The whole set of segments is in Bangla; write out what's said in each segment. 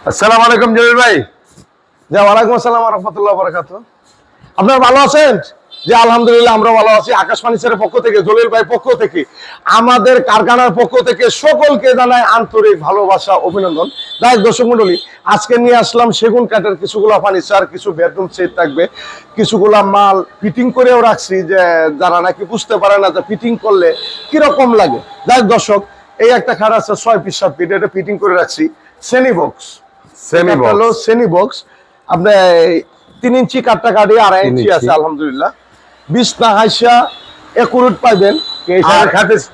আসসালামু আলাইকুম জলিল ভাই। ওয়ালাইকুম আসসালাম ওয়া রাহমাতুল্লাহি ওয়া বারাকাতুহু। আপনারা ভালো আছেন? আলহামদুলিল্লাহ আমরা ভালো আছি। আকাশ ফার্নিচারের পক্ষ থেকে, জলিল ভাই পক্ষ থেকে, আমাদের কারখানার পক্ষ থেকে সকলকে জানাই আন্তরিক ভালোবাসা, অভিনন্দন। দর্শক মণ্ডলী, আজকে নিয়ে আসলাম সেগুন কাঠের কিছুগুলা ফার্নিচার, কিছু বেডরুম সেট থাকবে, কিছুগুলা মাল ফিটিং করেও রাখছি, যে যারা নাকি বুঝতে পারে না যে ফিটিং করলে কিরকম লাগে। দর্শক, এই একটা খাট আছে 6 পিস 7 ফিট, এটা ফিটিং করে রাখছি। সেমি বক্স, সেমি বক্স আপনার 3 ইঞ্চি কাঠটা কাটি, 2.5 ইঞ্চি আছে আলহামদুলিল্লাহ। 20 না হাইসা একুরেট পাইবেন। এই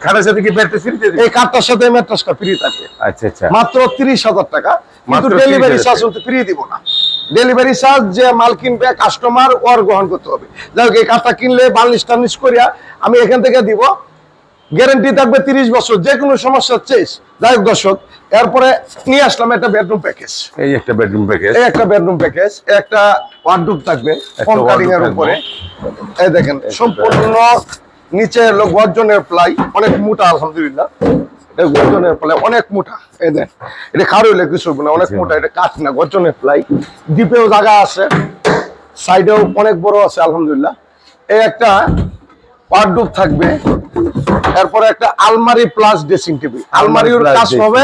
খাটের সাথে কি ম্যাট্রেস ফ্রি দিয়ে দিবেন? এই কাঠটার সাথে ম্যাট্রেসটা ফ্রি থাকে। আচ্ছা আচ্ছা, মাত্র 30,000 টাকা। কিন্তু ডেলিভারি চার্জ ফ্রি দিব না। ডেলিভারি চার্জ যে মাল কিনবে কাস্টমার ওর গ্রহণ করতে হবে। যাই হোক, এই কাঠটা কিনলে বার্নিশ টার্নিশ করিয়া আমি এখান থেকে দিব, গ্যারান্টি থাকবে 30 বছর, যে কোনো সমস্যা চেস। যাই হোক দর্শক, এরপরে নিয়ে আসলাম একটা বেডরুম প্যাকেজ। এই একটা বেডরুম প্যাকেজ, একটা ওয়ার্ডরোব থাকবে ফোম কাটিং এর উপরে। এই দেখেন, সম্পূর্ণ নিচে গর্জনের প্লাই, অনেক মোটা আলহামদুলিল্লাহ। এটা গর্জনের প্লাই অনেক মোটা। এই দেখ, এটা খাড় হইলে কিছু না, অনেক মোটা। এটা কাঠ না, গর্জনের প্লাই। ডিপেও জায়গা আছে, সাইডেও অনেক বড় আছে আলহামদুলিল্লাহ। এই একটা ওয়ার্ডরোব থাকবে। এরপরে একটা আলমারি প্লাস ড্রেসিং টেবিল। আলমারির কাজ হবে,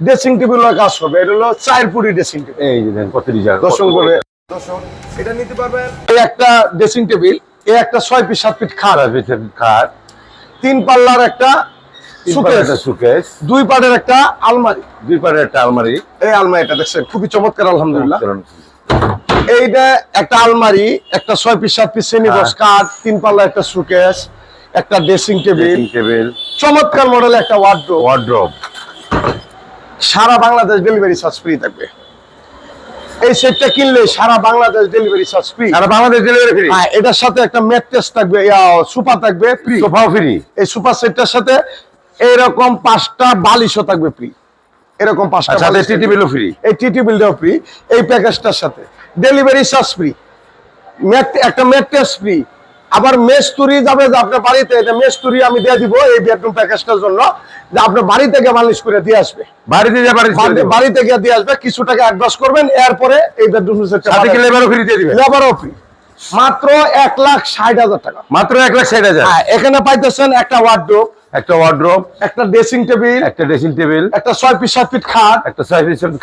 ড্রেসিং টেবিলের কাজ হবে। এটা হলো 4 ফুটি ড্রেসিং টেবিল। এই যে দেখেন কত ডিজাইন। দর্শন এটা নিতে পারবেন। এই একটা ড্রেসিং টেবিল, এই একটা 6 ফিট 7 ফিট খাট, 3 পাল্লার একটা সুকেস, 2 পাটের একটা আলমারি, এই আলমারিটা দেখছেন খুবই চমৎকার আলহামদুলিল্লাহ। এইটা একটা আলমারি, একটা 6 ফিট 7 ফিট সেমি বক্স কাঠ, 3 পাল্লা একটা সুকেস, একটা ড্রেসিং টেবিল, চমৎকার মডেল একটা ওয়ার্ডরোব। সারা বাংলাদেশ ডেলিভারি চার্জ ফ্রি থাকবে। এই সেটটা কিনলে সারা বাংলাদেশ ডেলিভারি চার্জ ফ্রি। হ্যাঁ, এটার সাথে একটা ম্যাট্রেস থাকবে, সোফা থাকবে ফ্রি, সোফাও ফ্রি। এই সোফা সেটটার সাথে এরকম 5টা বালিশও থাকবে ফ্রি। এরকম 5টা বালিশ, টি টেবিলও ফ্রি। এই টি টেবিলটাও ফ্রি এই প্যাকেজটার সাথে। ডেলিভারি চার্জ ফ্রি, একটা ম্যাট্রেস ফ্রি। আবার মেস্তুরি যাবে যে আপনার বাড়িতে, এটা মেস্তুরি আমি দিয়ে দিব এই বেডরুম প্যাকেজটার জন্য, যে আপনার বাড়ি থেকে মালিশ করে দিয়ে আসবে, বাড়ি থেকে দিয়ে আসবে। কিছু টাকা অ্যাডভান্স করবেন, এরপরে এই বেডরুম সেটটা লেবারও ফ্রি দিয়ে দিবেন। লেবারও ফ্রি, মাত্র 1,60,000 টাকা। মাত্র 1,60,000। হ্যাঁ, এখানে পাইতেছেন একটা ওয়ার্ডরোব, একটা ড্রেসিং টেবিল, একটা 6 ফিট 7 ফিট খাট,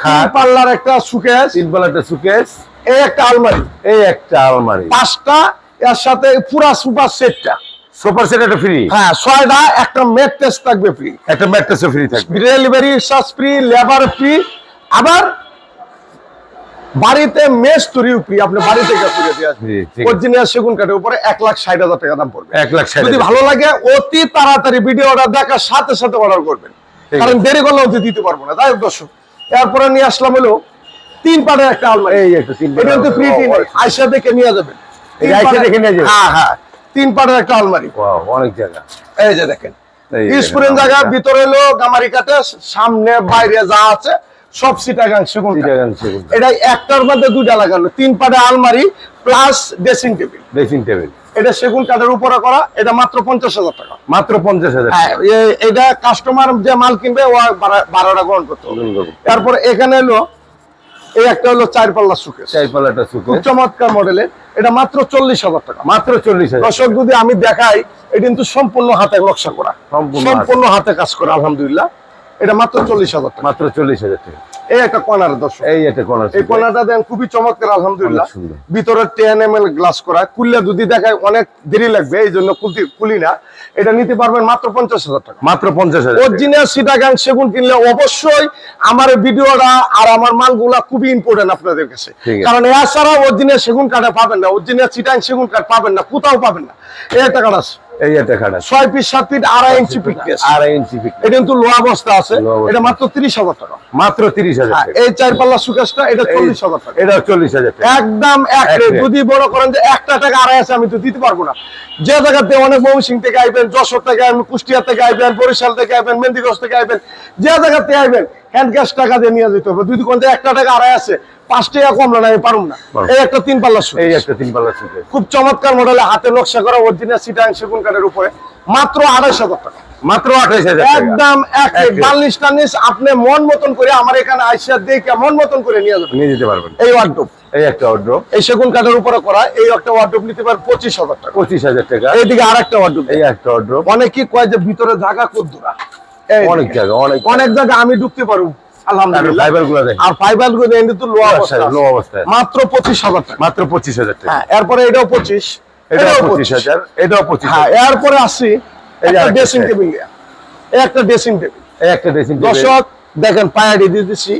3 পাল্লার একটা সুকেস, এই একটা আলমারি, 5টা। এর সাথে পুরা সুপার সেটটা, ফ্রি। হ্যাঁ, 6টা। একটা ম্যাট্রেস থাকবে free, delivery charge free, labour free. আবার বাড়িতে মেস্তুরি ফ্রি, আপনি বাড়ি থেকে করে দিয়ে আসবেন। অরিজিনাল সেগুন কাঠের উপরে 1,60,000 টাকা দাম পড়বে। 1,60,000। যদি ভালো লাগে অতি তাড়াতাড়ি ভিডিওটা দেখার সাথে সাথে অর্ডার করবেন, কারণ দেরি করলে অতি দিতে পারবো না। যাই হোক দর্শক, এরপরে নিয়ে আসলাম হলো 3 পাটের একটা আলমারি। এটা কিন্তু ফ্রি, আয়সা দেখে নিয়ে যাবেন। হ্যাঁ, 3 পাটের একটা আলমারি, অনেক জায়গা। এই যে দেখেন, স্প্রিং জায়গা, ভিতরে হলো গামারি কাটে, সামনে বাইরে যা আছে সব চিটাগাং সেগুন। এটা একটার মধ্যে 2টা লাগানো, 3 পাটের আলমারি প্লাস ড্রেসিং টেবিল। এটা সেগুন কাঠের উপরে করা। এটা মাত্র 50,000 টাকা। মাত্র 50,000। হ্যাঁ, এটা কাস্টমার যে মাল কিনবে ও ভাড়াটা গ্রহণ করতে হবে। তারপর এখানে হলো এই একটা হলো 4 পাল্লা সুকেস, খুব চমৎকার মডেলের। এটা মাত্র 40,000 টাকা। মাত্র 40,000। দর্শক, যদি আমি দেখাই, এটা কিন্তু সম্পূর্ণ হাতে নকশা করা, সম্পূর্ণ হাতে কাজ করা আলহামদুলিল্লাহ। এটা মাত্র 40,000 টাকা। মাত্র 40,000 টাকা। এই একটা কর্নার দর্শক, এই কর্নারটা দেন, খুবই চমৎকার আলহামদুলিল্লাহ। ভিতরে 10 ml গ্লাস করা। কুললে যদি দেখায় অনেক দেরি লাগবে, এই জন্য কুলি না। এটা নিতে পারবেন মাত্র 50,000 টাকা। মাত্র 50,000। অরিজিনাল চিটাগাং সেগুন কিনলে অবশ্যই আমার ভিডিওটা আর আমার মালগুলা খুবই ইম্পর্টেন্ট আপনাদের কাছে, কারণ এছাড়া অরিজিনাল সেগুন কাঠে পাবেন না, অরিজিনাল চিটাগাং সেগুন কাঠ পাবেন না, কোথাও পাবেন না। এই একটা কাঠ আছে, 6 ফিট 7 ফিট 2.5 ইঞ্চি পিকনেস। এটা কিন্তু লো অবস্থা আছে। এটা মাত্র 30,000 টাকা। মাত্র 30,000 টাকা। এই 4 পাল্লা সুকেসটা এটা 40,000 টাকা। এটা 40,000 টাকা। একদম এক রেট। যদি বড় করেন যে 1 টাকা 2.5 আছে, আমি তো দিতে পারবো না। যে জায়গাতে অনেক ময়মনসিং থেকে আইবেন, যশোর থেকে আইবেন, কুষ্টিয়া থেকে আইবেন, বরিশাল থেকে আইবেন, মেহেন্দিগঞ্জ থেকে আইবেন, যে জায়গাতে আইবেন হ্যান্ড ক্যাশ টাকা দিয়ে নিয়ে যেতে হবে। যদি কোন 1 টাকা 2.5 আছে, 5 টাকা কম না, আমি পারুম না। এই একটা 3 পাল্লা সুকেস, খুব চমৎকার মডেলে হাতে নকশা করা, অরিজিনাল চিটাগাং সেগুন কাঠের উপরে, মাত্র 2,500 টাকা। মাত্র 28,000 টাকা। একদম এক এক রেট। বালিশ টানিশ আপনি মন মতন করে আমার এখানে আইসা দেখে মন মতন করে নিয়ে যাবেন। নিয়ে যেতে পারবেন। এই ওয়ার্ডরোব, এই একটা ওয়ার্ডরোব এই সেগুন কাঠের উপরে করা এই একটা ওয়ার্ডরোব নিতে পারেন 25,000 টাকা। 25,000 টাকা। এইদিকে আরেকটা ওয়ার্ডরোব, এই একটা ওয়ার্ডরোব অনেকেই কয় যে ভিতরে জায়গা কুদ্দুরা, অনেক জায়গা অনেক জায়গা আমি ঢুকতে পারবো আলহামদুলিল্লাহ। ফাইবার গুলো দেখেন আর ফাইবার গুলো এনে তো লো অবস্থা, লো অবস্থায় মাত্র 25,000 টাকা। মাত্র 25,000 টাকা। হ্যাঁ, এরপরে এটাও 25, এটাও 25,000, এটাও 25,000। হ্যাঁ, এরপরে আসি এই যে একটা আরেকটা ড্রেসিং set। টেবিল, এই একটা ড্রেসিং টেবিল। এই একটা ড্রেসিং টেবিল। দর্শক দেখেন পায়াডি দিয়ে দিচ্ছি,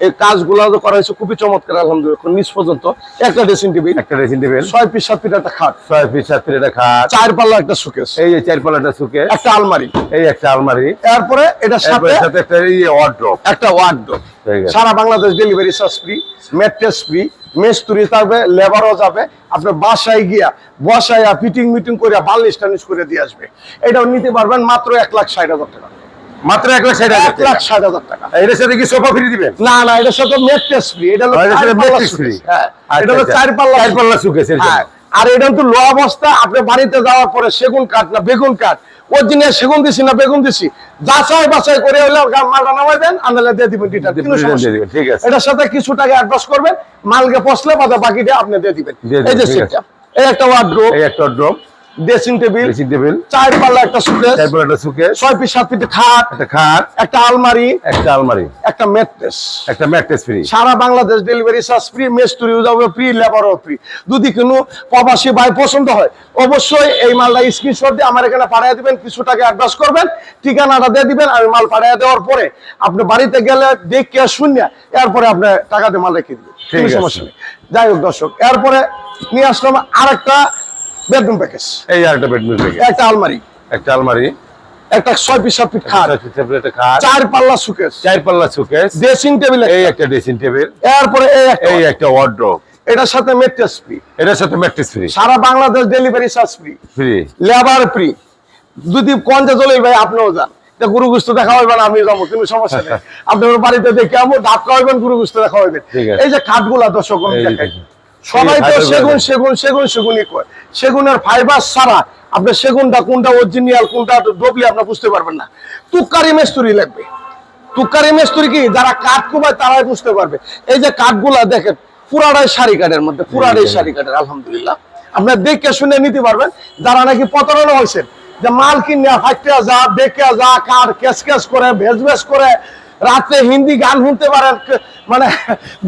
এই কাজগুলো করা হয়েছে খুবই চমৎকার আলহামদুলিল্লাহ। নিচ পর্যন্ত একটা ড্রেসিং টেবিল, একটা ড্রেসিং টেবিল, 6 পিস 7 পিস একটা খাট, 6 পিস 7 পিস একটা খাট, 4 পাল্লা একটা শোকেস, এই যে 4 পাল্লাটা সুকেস, একটা আলমারি, এই একটা আলমারি, এরপরে এটার সাথে এরপরে সাথে একটা এই ওয়ার্ডরোব। একটা ওয়ার্ডরোব। ঠিক আছে। সারা Bangladesh delivery charge free, mattress free, মেস্তুরি থাকবে, লেবারও যাবে, আপনার বাসায় গিয়া বসায় ফিটিং মিটিং করে বালিশ টানিশ করে দিয়ে আসবে। এটাও নিতে পারবেন মাত্র 1,60,000 টাকা। মাত্র 1,60,000 টাকা। 1,60,000 টাকা। এটার সাথে কি সোফা ফ্রি দিবেন? না না, এটার সাথে ম্যাট্রেস ফ্রি, এটা হলো এটার সাথে 4 পাল্লা mattress free। suitcase। হ্যাঁ, আচ্ছা, এটা হলো আচ্ছা। 4 পাল্লা 4 পাল্লা সুকেস এর জন্য। হ্যাঁ, আর এটা কিন্তু লো অবস্থা। আপনি বাড়িতে যাওয়ার পরে সেগুন কাঠ না বেগুন কাঠ, অরিজিনাল সেগুন দিছি না বেগুন দিছি, যাচাই বাছাই করে হলে মালটা নামাই দেন, আনলে দিয়ে দিবেন রিটার্ন, কোনো সমস্যা নেই। ঠিক আছে। এটার সাথে কিছু টাকা অ্যাডভান্স করবেন, মালকে পছলে বাদা বাকিটা আপনি দিয়ে দিবেন। দিয়ে দিবেন, এই যে ঠিক সেটটা, এই একটা ওয়ার্ডরোব, এই একটা wardrobe, dressing table, dressing table, 4 পাল্লা একটা সুকেস, 4 পাল্লা একটা সুকেস, 6 পিস 7 পিস খাট, একটা খাট, একটা আলমারি, একটা আলমারি, একটা ম্যাট্রেস। একটা ম্যাট্রেস ফ্রি। সারা বাংলাদেশ ডেলিভারি চার্জ ফ্রি, মেস্তুরিও যাবে ফ্রি, লেবারও ফ্রি। যদি কোনো প্রবাসী ভাই পছন্দ হয় অবশ্যই এই মালটা স্ক্রিনশট দিয়ে আমার এখানে পাঠিয়ে দিবেন, কিছু টাকা অ্যাডভান্স করবেন, ঠিকানাটা দিয়ে দিবেন, আমি মাল পাঠিয়ে দেওয়ার পরে আপনি বাড়িতে গেলে দেখে শুনে এরপরে আপনি টাকা দিয়ে মাল রেখে দিবেন, কোনো ঠিক আছে। সমস্যা নেই। যাই হোক দর্শক, এরপরে নিয়ে আসলাম আরেকটা বেডরুম প্যাকেজ, এই আরেকটা বেডরুম থেকে একটা আলমারি, একটা আলমারি, একটা 6 পিস 7 পিস খাট, একটা খাট, 4 পাল্লা সুকেস, 4 পাল্লা সুকেস, ড্রেসিং টেবিল, এই একটা ড্রেসিং টেবিল, এরপরে এই একটা ওয়ার্ডরোব, এটার সাথে ম্যাট্রেস ফ্রি, এটার সাথে ম্যাট্রেস ফ্রি। সারা Bangladesh delivery charge free, free. Labour free. যদি কঞ্জে চলে ভাই আপনিও যান, এটা গুরু গুস্ত দেখা হইবেন, আমি যাবো, কোনো সমস্যা নেই। আপনার বাড়িতে দেখে আমো ধাপ খাওয়াইবেন, গুরু গুস্ত দেখা হইবেন। ঠিক আছে। এই যে কাঠগুলা দর্শক এই যে দেখাই, দেখুন। সবাই এই তো ফাইবারগুলো সেগুন দেখুন। সেগুন সেগুন সেগুনই কয়, সেগুনের ফাইবার ছাড়া আপনার সেগুনটা কোনটা অরিজিনাল কোনটা ডবলি আপনার বুঝতে পারবেন না। তুক্কারি মেস্তুরি লাগবে, তুক্কারি মেস্তুরি কি যারা কাঠ কুবায় তারাই বুঝতে পারবে। এই যে কাঠগুলা দেখেন পুরাটাই শাড়ি কাঠের মধ্যে, পুরাটাই শাড়ি কাঠের আলহামদুলিল্লাহ। আপনার দেখে শুনে নিতে পারবেন। যারা নাকি প্রতারণা হয়েছেন যে মাল কিনে ফাইটে যা দেখে যা কার ক্যাশ ক্যাশ করে ভেজ ভেজ করে, রাতে হিন্দি গান শুনতে পারেন, মানে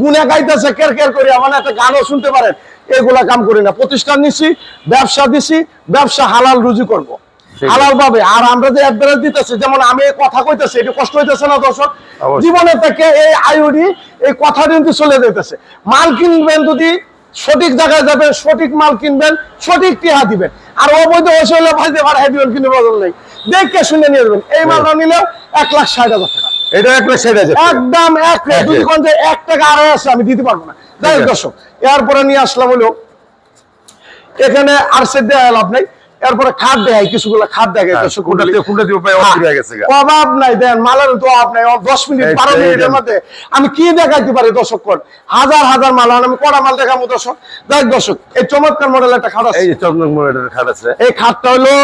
গুনে গাইতেছে কের কের করে, মানে একটা গানও শুনতে পারেন, এগুলা কাম করি না। প্রতিষ্ঠান নিছি, ব্যবসা দিছি, ব্যবসা হালাল রুজি করব, ঠিক হালাল ভাবে। আর আমরা যে অ্যাডভারেজ দিতেছি, যেমন আমি এই কথা কইতেছি, এটা কষ্ট হইতেছে না দর্শক? অবশ্যই। জীবনে থেকে এই আইওডি এই কথা কিন্তু চলে যাইতেছে। মাল কিনবেন যদি সঠিক জায়গায় যাবেন, সঠিক মাল কিনবেন, সঠিক টিহা দিবেন। আর অবৈধ হয়েছে হলে ভাইতে ভাড়া দিবেন, কিন্তু বদল নেই, দেখে শুনে নিয়ে যাবেন। এই মালটা নিলেও 1,60,000 টাকা, এটা 1,60,000 টাকা। একদম এক রেট। এক যদি রেট। কোন যে 1 টাকা আড়াই আছে আমি দিতে পারবো না। যাই হোক ঠিক আছে। দর্শক, এরপরে নিয়ে আসলাম হলো এখানে আর সেট দেওয়া লাভ নাই, এরপরে খাদ দেয়, কিছুগুলো খাদ দেয় দর্শক। কোনটা দিয়ে উপায় অস্থির হয়ে গেছে গা। অভাব নাই, দেন মালের তো অভাব নাই। 10 মিনিট এই 12 তো, এই মিনিটের দেন। মধ্যে আমি কি দেখাইতে পারি দর্শক? কোন হাজার হাজার মাল, আর আমি কড়া মাল দেখাবো দর্শক। যাই হোক দর্শক, এই চমৎকার মডেল একটা খাট আছে। এই যে চন্দন মোড়ের খাট আছে। এই খাটটা হলো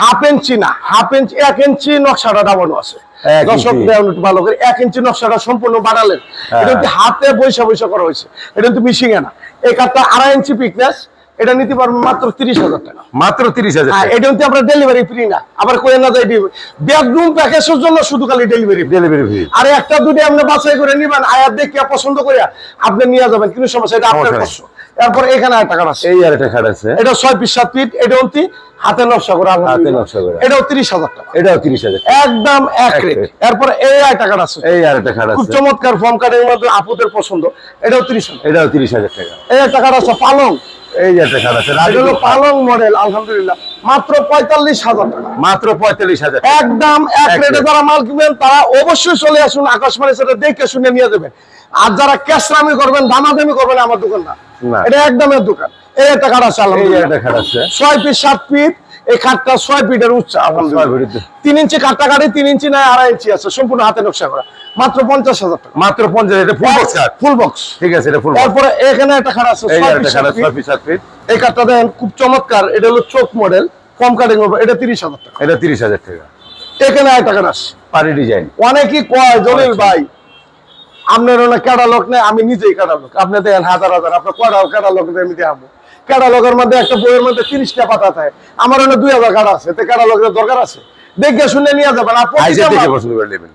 1/2 ইঞ্চি না, 1/2 ইঞ্চি, 1 ইঞ্চি নকশাটা ডাবানো আছে। 1 দর্শক ইঞ্চি। দেখুন একটু ভালো করে, 1 ইঞ্চি নকশাটা সম্পূর্ণ বানালেন। এটা কিন্তু হাতে বৈশা বৈশা করা হয়েছে, এটা কিন্তু মিশিং এ না। এই কাঠটা 2.5 ইঞ্চি পিকনেস, এটা নিতে পারবেন মাত্র 30,000 টাকা। মাত্র 30,000 হ্যাঁ, টাকা। এটা কিন্তু আপনার ডেলিভারি ফ্রি না, আবার কই না যাই বেডরুম প্যাকেজের জন্য শুধু খালি ডেলিভারি। Delivery free. আর একটা দুটি আপনি বাছাই করে নিবেন, আয়াত দেখে পছন্দ করে আপনি নিয়ে যাবেন, কোনো সমস্যা, এটা আপনার সমস্যা নেই। কষ্ট। এরপর এখানে একটা কাঠ আছে, এই আরেকটা খাট আছে। এটা 6 পিস 7 ফিট, এটা অন্তি হাতে নকশা করে, হাতে নকশা করা। এটাও 30,000 টাকা, এটাও 30,000 টাকা। একদম এক এক রেট। রেট। এরপর এই একটা কাঠ আছে, এই আরেকটা খাট খুব আছে। চমৎকার ফর্ম কাঠের মধ্যে আপুদের পছন্দ, এটাও 30,000। এটাও 30,000 টাকা। এই একটা কাঠ আছে পালং, এই যে একটা খাট আছে। এটা হলো পালং মডেল আলহামদুলিল্লাহ, মাত্র 45,000 টাকা। মাত্র 45,000 টাকা। একদম এক এক রেটে রেট। যারা মাল কিনবেন তারা অবশ্যই চলে আসুন আকাশবাণী, সেটা দেখে শুনে নিয়ে যাবেন। আর যারা ক্যাশরামি করবেন, দামাদামি করবেন, আমার দোকান না, না। এটা একদমের দোকান। এই একটা কাঠ আছে এই আলহামদুলিল্লাহ, আরেকটা খাট আছে। 6 ফিট 7 ফিট। এই খাটটা 6 ফিটের উচ্চা আলহামদুলিল্লাহ। 6 ফিট। 3 ইঞ্চি কাঠটা কাঠি, 3 ইঞ্চি নয় 2.5 ইঞ্চি আছে, সম্পূর্ণ হাতে নকশা করা, মাত্র 50,000 টাকা। মাত্র 50,000। এটা ফুল বক্স খাট। Full box. ঠিক আছে, এটা ফুল বক্স। তারপরে এখানে একটা খাট আছে এই 6 আরেকটা ফিট খাট 7 আছে। ফিট। 6 feet 7 feet. এই কাঠটা দেখেন খুব চমৎকার, এটা হলো চোখ মডেল, কম কাটিং হবে, এটা 30,000 টাকা। এটা 30,000 টাকা। এখানে একটা কাঠ আছে পারি ডিজাইন। অনেকেই কয় জলিল ভাই আপনার অনেক ক্যাটালগ নেই, আমি নিজেই ক্যাটালগ। আপনি দেখেন হাজার হাজার আপনার ক্যাটালগ আমি দেখাবো। ক্যাটালগের মধ্যে একটা বইয়ের মধ্যে 30টা পাতা থাকে, আমার অনেক 2000 কাঠ আছে, ক্যাটালগের দরকার আছে, দেখে শুনে নিয়ে যাবেন। আর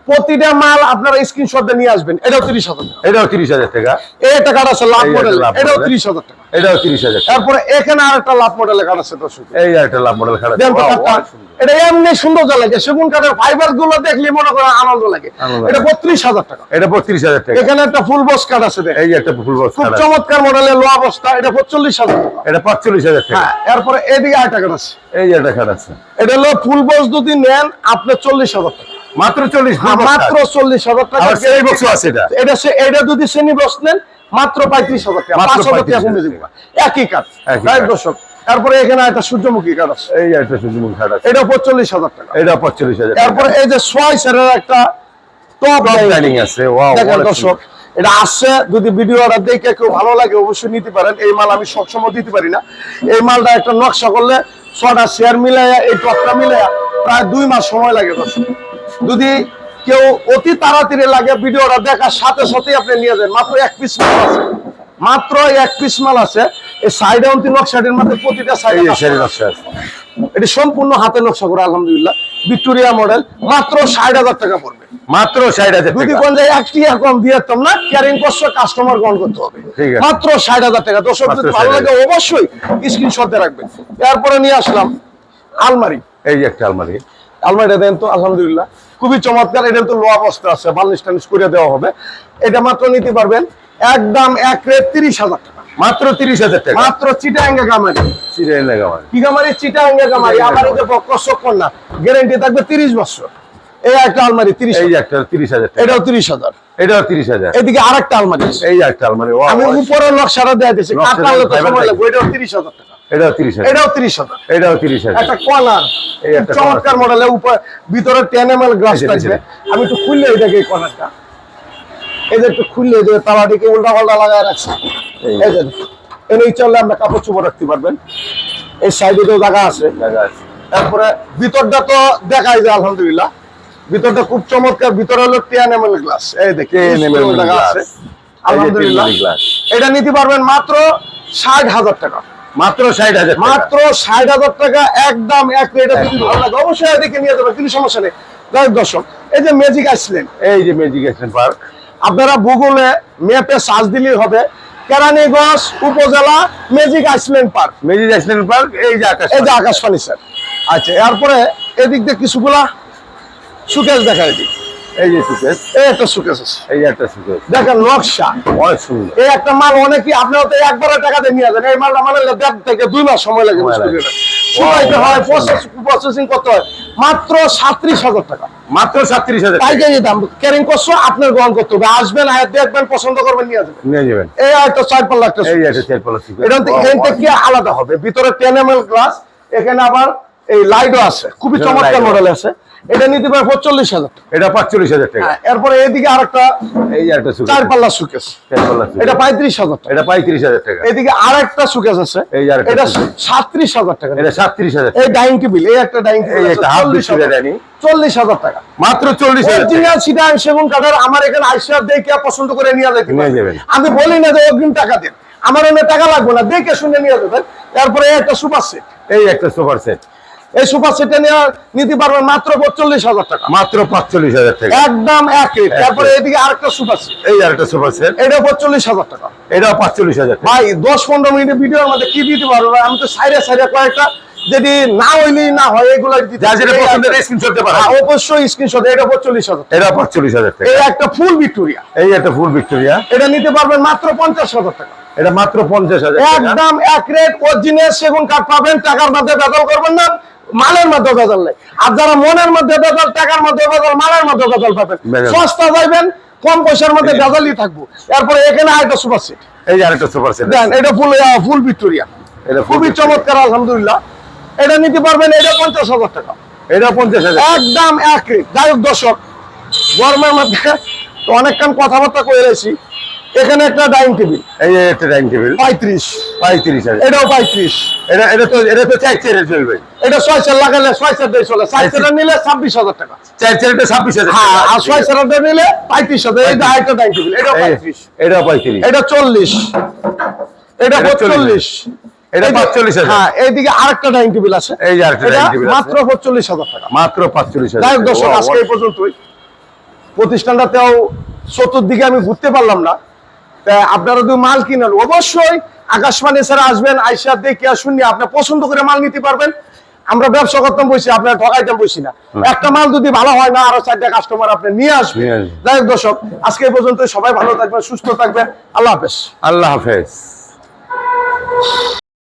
প্রতিটা মাল আপনারা স্ক্রিনশট দিয়ে নিয়ে আসবেন। এটাও 30,000 টাকা। এটাও 30,000 টাকা। এই একটা কাঠ আছে লাভ মডেল, এটাও 30,000 টাকা। এটাও 30,000 টাকা। তারপরে এখানে আরেকটা লাভ মডেলের কাঠ আছে দর্শক, এই আরেকটা লাভ মডেল কাঠ আছে। দেন তো কাঠটা। এটা এমনি সুন্দর লাগে, সেগুন কাঠের ফাইবার গুলো দেখলে মনে করেন আনন্দ লাগে। এটা 32,000 টাকা। এটা 32,000 টাকা। এখানে একটা ফুল বক্স কাঠ আছে, এই যে একটা ফুল বক্স খুব কাঠ আছে। চমৎকার মডেলের লো অবস্থা, এটা 45,000 টাকা। এটা 45,000 টাকা। হ্যাঁ, এরপরে এদিকে আরেকটা কাঠ আছে, এই যে একটা কাঠ আছে। এটা হলো ফুল বক্স যদি নেন আপনি 40,000 টাকা। মাত্র 40, মাত্র 40,000 টাকা। আর সেই বক্সও আছে এটা। এটা যদি শ্রেণী বক্স নেন মাত্র 35,000 টাকা। 500 টাকা কমে দিব, একই কাঠ। রাইট দর্শক। তারপরে এখানে একটা সূর্যমুখী কাঠ আছে, এই একটা সূর্যমুখী কাঠ আছে। এটা 45,000 টাকা। এটা 45,000 টাকা। তারপরে এই যে সোয়াইসারের একটা টপ ডাইনিং আছে। ওয়াও, দেখেন দর্শক, এটা আসছে, যদি ভিডিওটা দেখে কেউ ভালো লাগে অবশ্যই নিতে পারেন। এই মাল আমি সবসময় দিতে পারি না। এই মালটা একটা নকশা করলে 6টা শেয়ার মিলাইয়া এই টপটা মিলাইয়া প্রায় 2 মাস সময় লাগে দর্শক। যদি কেউ অতি তাড়াতাড়ি লাগে ভিডিওটা দেখার সাথে সাথেই আপনি নিয়ে যান। মাত্র 1 পিস মাল আছে, মাত্র 1 পিস মাল আছে। এই সাইডে অন্তিম নকশাটির মধ্যে প্রতিটা সাইডে নকশা আছে। এটি সম্পূর্ণ হাতে নকশা করে আলহামদুলিল্লাহ, ভিক্টোরিয়া মডেল। মাত্র 60,000 টাকা পড়বে। মাত্র 60,000 যদি টাকা। কোন জায়গায় 1 টাকা কম দিতাম না, ক্যারিং কষ্ট কাস্টমার গ্রহণ করতে হবে। ঠিক আছে। মাত্র 60,000 টাকা। দর্শক যদি ভালো লাগে অবশ্যই স্ক্রিনশট দিয়ে রাখবেন। তারপরে নিয়ে আসলাম আলমারি। এই যে একটা আলমারি। আলমারিটা দেন তো, আলহামদুলিল্লাহ খুবই চমৎকার। এটা তো লো অবস্থা আছে, বার্নিশ টার্নিশ করে দেওয়া হবে। এটা মাত্র নিতে পারবেন একদম এক রেট 30,000 টাকা। মাত্র 30,000 টাকা। মাত্র চিটাঙ্গা গামারি। চিটাঙ্গা গামারি। কি গামারি? চিটাঙ্গা গামারি। আমার এই যে বক্কর না, গ্যারান্টি থাকবে 30 বছর। এই একটা আলমারি 30। এই যে একটা 30,000 টাকা। এটাও 30,000। এটাও 30,000। এদিকে আরেকটা আলমারি আছে। এই একটা আলমারি। আমি উপরের নকশাটা দেয়া দিয়েছি, কাটলে তো সময় লাগবে। এটাও 30,000 টাকা। এটাও 30,000। এটাও 30,000। এটাও 30,000। একটা কর্নার, এই একটা চমৎকার মডেলের উপর ভিতরে 10 ml গ্লাস থাকবে। আমি একটু খুললে এটাকে এই কর্নারটা, এই যে একটু খুললে যে তালাটিকে উল্টা পাল্টা লাগায় রাখছে। এই যে এই চললে আমরা কাপড় চোপড় রাখতে পারবেন। এই সাইডে তো জায়গা আছে। তারপরে ভিতরটা তো দেখাই যায় আলহামদুলিল্লাহ, ভিতরটা খুব চমৎকার। ভিতরে হলো 10 ml গ্লাস, এই দেখেন 10 ml জায়গা গ্লাস আছে আলহামদুলিল্লাহ। এটা নিতে পারবেন মাত্র 60,000 টাকা। মাত্র 60,000 টাকা। মাত্র 60,000 টাকা একদম এক রেটে। যদি ভালো লাগে অবশ্যই দেখে নিয়ে যাবেন, কোনো সমস্যা নেই। দর্শক, এই যে ম্যাজিক আইসল্যান্ড, এই যে ম্যাজিক আইসল্যান্ড পার্ক, আপনারা গুগলে ম্যাপে সার্চ দিলেই হবে, কেরানীগঞ্জ উপজেলা magic Iceland park. Magic Iceland park. এই যে আকাশ, এই যে আকাশ ফার্নিচার। আচ্ছা, এরপরে এদিক দিয়ে কিছুগুলা সুকেশ দেখাই দিই। এই যে সুকেশ, এই একটা সুকেশ আছে, এই যে একটা সুকেশ। দেখেন নকশা অনেক সুন্দর। এই একটা মাল অনেকই আপনারা তো একবারে টাকা দিয়ে নিয়ে যান। এই মালটা মানে 1.5 থেকে 2 মাস সময় লাগে। শুকাইতে হয়, প্রসেসিং করতে হয়। মাত্র 37,000 টাকা। মাত্র 37,000 টাকা। পাইকারি দাম। ক্যারিং কষ্ট আপনার গ্রহণ করতে হবে। আসবেন, হায়াত দেখবেন, পছন্দ করবেন, নিয়ে যাবেন। নিয়ে যাবেন। এই একটা 4 পাল্লা একটা এই একটা 4 পাল্লা সুকেশ। এটা থেকে আলাদা হবে। ভিতরে 10 ml গ্লাস, এখানে আবার এই লাইটও আছে, খুবই চমৎকার মডেল আছে। এটা নিতে পারে 45,000 টাকা। এটা 45,000 টাকা। এরপরে এদিকে আরেকটা এই যে একটা সুকেশ, 4 পাল্লা সুকেশ, 4 পাল্লা সুকেশ। এটা 35,000 টাকা। এটা 35,000 টাকা। এদিকে আরেকটা সুকেশ আছে, এই যে আরেকটা এটা সুকেশ। 37,000 টাকা। এটা 37,000 এই টাকা। ডাইনিং টেবিল, এই একটা ডাইনিং টেবিল, এই একটা হাফ বিস্কুটের ডাইনিং, 40,000 টাকা। মাত্র 40,000 টাকা। অরিজিনাল সিডান সেগুন কাঠের। আমার এখানে আইসা দেখে পছন্দ করে নিয়ে যেতে নিয়ে যাবেন। আমি বলি না যে অগ্রিম টাকা দেন, আমার এনে টাকা লাগবে না, দেখে শুনে নিয়ে যাবেন। তারপরে একটা সুপার সেট, এই একটা সুপার সেট। এই সুপার সেটে নিতে পারবেন মাত্র 45,000 টাকা। মাত্র 45,000 টাকা। একদম এক রেট। তারপরে এদিকে আরেকটা সুপার সেট, এই আরেকটা সুপার সেট। এটা 45,000 টাকা। এটাও 45,000 টাকা। ভাই 10-15 মিনিটের ভিডিওর মধ্যে কি দিতে পারবো ভাই? আমি তো সাইডে সাইডে কয়েকটা, যদি না হইলেই না হয় এগুলো দিতে। যা যেটা পছন্দ স্ক্রিনশট দিতে পারেন। অবশ্যই স্ক্রিনশট। এটা 45,000 টাকা। এটা 45,000 টাকা। এই একটা ফুল ভিক্টোরিয়া, এই একটা ফুল ভিক্টোরিয়া, এটা নিতে পারবেন মাত্র 50,000 টাকা। এটা মাত্র 50,000 টাকা। একদম এক রেট। অরিজিনাল সেগুন কাঠ পাবেন, টাকার মধ্যে বেজাল করবেন না, মালের মধ্যে বেজাল নেই। আর যারা মনের মধ্যে বেজাল, টাকার মধ্যে বেজাল, মালের মধ্যে বেজাল পাবেন। বেজাল। সস্তা যাইবেন, কম পয়সার মধ্যে বেজালই থাকবো। এরপরে এখানে আরেকটা সুপার সেট এই যে আরেকটা সুপার সেট। দেন, এটা ফুল ভিক্টোরিয়া, এটা খুবই চমৎকার আলহামদুলিল্লাহ। এটা নিতে পারবেন, এটা 50,000 টাকা। এটা 50,000 একদম এক রেট। যাই হোক দর্শক, গরমের মধ্যে তো অনেকক্ষণ কথাবার্তা কয়ে রয়েছি, এখানে একটা ডাইনিং টেবিল এই যে একটা ডাইনিং টেবিল 35, 35,000। এটাও 35, এটা তো 4 চেয়ারে চলবে। এটা 6 চেয়ার লাগালে 6 চেয়ার দিয়ে চলে, 4 চেয়ার নিলে 26,000 টাকা। 4 চেয়ারটা 26,000। হ্যাঁ, আর 6 চেয়ার নিলে 35,000। এটা একটা ডাইনিং টেবিল, এটাও 35, এটাও 35। এটা 40, এটা এটা 45, এটা 45,000। হ্যাঁ, এইদিকে আরেকটা ডাইনিং টেবিল আছে, এই যে আরেকটা এটা ডাইনিং টেবিল মাত্র 45,000 টাকা। মাত্র 45,000। যাই হোক দর্শক, আজকে এই পর্যন্তই। প্রতিষ্ঠানটাতেও চতুর্দিকে আমি ঘুরতে পারলাম না। তা আপনারা যদি মাল কিনেন অবশ্যই আকাশবাণী ছাড়া আসবেন, আইসা দেখে শুনিয়ে আপনি পছন্দ করে মাল নিতে পারবেন। আমরা ব্যবসা করতাম বসি, আপনার ঠকাইতাম বসি না। একটা মাল যদি ভালো হয় না, আরো 4টা কাস্টমার আপনি নিয়ে আসবেন। যাই হোক দর্শক, আজকে এই পর্যন্ত। সবাই ভালো থাকবেন, সুস্থ থাকবেন। আল্লাহ হাফেজ। আল্লাহ হাফেজ।